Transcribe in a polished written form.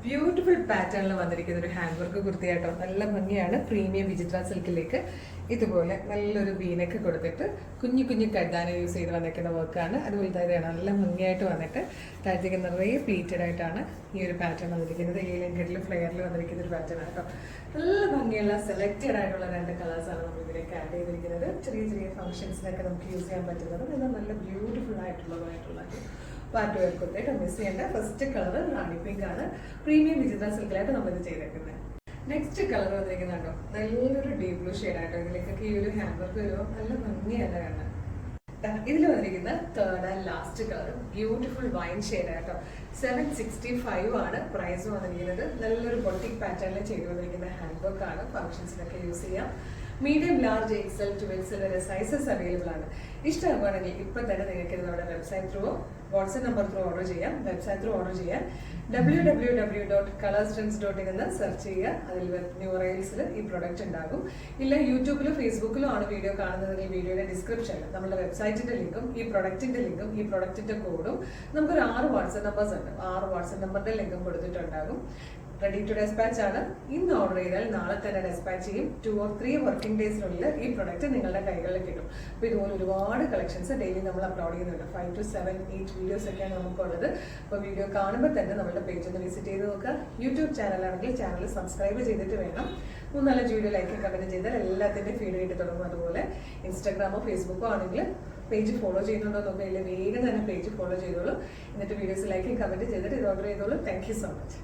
Beautiful പാറ്റേണിൽ വന്നിരിക്കുന്ന ഒരു ഹാൻഡ് വർക്ക് കുർത്തിയാട്ടോ. നല്ല ഭംഗിയാണ്. പ്രീമിയം വിചിത്ര സിൽക്കിലേക്ക് ഇതുപോലെ നല്ലൊരു വീനൊക്കെ കൊടുത്തിട്ട് കുഞ്ഞു കുഞ്ഞു കഴുതാന യൂസ് ചെയ്ത് വന്നിരിക്കുന്ന വർക്കാണ്. അതുപോലെ തന്നെയാണ് നല്ല ഭംഗിയായിട്ട് വന്നിട്ട് താഴത്തേക്ക് നിറയെ പ്ലീറ്റഡ് ആയിട്ടാണ് ഈ ഒരു പാറ്റേൺ വന്നിരിക്കുന്നത്. ഏലിയൻ ഫ്ലെയറിൽ വന്നിരിക്കുന്ന ഒരു പാറ്റേൺ ആട്ടോ. നല്ല ഭംഗിയുള്ള സെലക്റ്റഡ് ആയിട്ടുള്ള 2 കളേഴ്സാണ് നമ്മൾ ഇതിലേക്ക് ആഡ് ചെയ്തിരിക്കുന്നത്. ചെറിയ ചെറിയ ഫംഗ്ഷൻസിനൊക്കെ നമുക്ക് യൂസ് ചെയ്യാൻ പറ്റുന്നത്. എന്നാൽ നല്ല ബ്യൂട്ടിഫുൾ ആയിട്ടുള്ളതായിട്ടുള്ള പാർട്ടി വെയർ കുർത്തിയായിട്ട് മിസ് ചെയ്യേണ്ട ഫസ്റ്റ് കളർ റാണി പിങ്ക് ആണ്. പ്രീമിയം വിചിത്ര സിൽക്കിലായിട്ട് നമ്മളിത് ചെയ്തേക്കുന്നത്. നെക്സ്റ്റ് കളർ വന്നിരിക്കുന്നുണ്ടോ, നല്ലൊരു ഡീപ് ബ്ലൂ ഷെയ്ഡ് ആയിട്ടോ. ഇതിലേക്കൊക്കെ ഈ ഒരു ഹാൻഡ് വർക്ക് വരുമ്പോൾ നല്ല ഭംഗിയല്ല കാണാൻ. ഇതിൽ വന്നിരിക്കുന്ന third and last colour beautiful wine shade ആയിട്ടോ. 765 ആണ് പ്രൈസ് വന്നിരിക്കുന്നത്. നല്ലൊരു ബൊട്ടിക് പാറ്റേണിൽ ചെയ്തു വന്നിരിക്കുന്ന ഹാൻഡ് വർക്ക് ആണ്. ഫംഗ്ഷൻസിനൊക്കെ യൂസ് ചെയ്യാം. Medium, large, XL to XL വരെ സൈസസ് അവൈലബിൾ ആണ്. ഇഷ്ടമാണെങ്കിൽ ഇപ്പം തന്നെ നിങ്ങൾക്ക് നമ്മുടെ website through, WhatsApp number through order ചെയ്യാം. വെബ്സൈറ്റ് ത്രൂ ഓർഡർ ചെയ്യാം. www.colorstrends.in എന്ന് സെർച്ച് ചെയ്യുക. അതിൽ ന്യൂ റെയിൽസിൽ ഈ പ്രൊഡക്റ്റ് ഉണ്ടാകും. ഇല്ല യൂട്യൂബിലോ ഫേസ്ബുക്കിലോ ആണ് വീഡിയോ കാണുന്നതെങ്കിൽ വീഡിയോയുടെ ഡിസ്ക്രിപ്ഷനിൽ നമ്മുടെ വെബ്സൈറ്റിന്റെ ലിങ്കും ഈ പ്രൊഡക്റ്റിന്റെ ലിങ്കും ഈ പ്രൊഡക്റ്റിന്റെ കോഡും നമുക്കൊരു 6 വാട്സ്ആപ്പ് നമ്പേഴ്സ് ഉണ്ട്. 6 വാട്സ്ആപ്പ് നമ്പറിന്റെ ലിങ്കും കൊടുത്തിട്ടുണ്ടാകും. റെഡി ടു ഡെസ്പാച്ച് ആണ്. ഇന്ന് ഓർഡർ ചെയ്താൽ നാളെ തന്നെ ഡെസ്പാച്ച് ചെയ്യും. 2 or 3 വർക്കിംഗ് ഡേയ്സിനുള്ളിൽ ഈ പ്രൊഡക്റ്റ് നിങ്ങളുടെ കൈകളിൽ കിട്ടും. അപ്പോൾ ഇതുപോലെ ഒരുപാട് കളക്ഷൻസ് ഡെയിലി നമ്മൾ അപ്ലോഡ് ചെയ്യുന്നുണ്ട്. 5 to 7, 8 വീഡിയോസ് ഒക്കെയാണ് നമുക്കുള്ളത്. അപ്പോൾ വീഡിയോ കാണുമ്പോൾ തന്നെ നമ്മുടെ പേജ് ഒന്ന് വിസിറ്റ് ചെയ്ത് നോക്കുക. യൂട്യൂബ് ചാനലാണെങ്കിൽ ചാനൽ സബ്സ്ക്രൈബ് ചെയ്തിട്ട് വേണം. 3-4 വീഡിയോ ലൈക്ക് കമന്റ് ചെയ്താൽ എല്ലാത്തിൻ്റെയും ഫീഡ് കിട്ടി തുടങ്ങും. അതുപോലെ ഇൻസ്റ്റാഗ്രാമോ ഫേസ്ബുക്കോ ആണെങ്കിൽ പേജ് ഫോളോ ചെയ്യുന്നുണ്ടോ നോക്കുക. ഇല്ല വേഗം തന്നെ പേജ് ഫോളോ ചെയ്തോളൂ. എന്നിട്ട് വീഡിയോസ് ലൈക്ക് കമന്റ് ചെയ്തിട്ട് ഇത് ഓർഡർ ചെയ്തോളൂ. Thank you so much.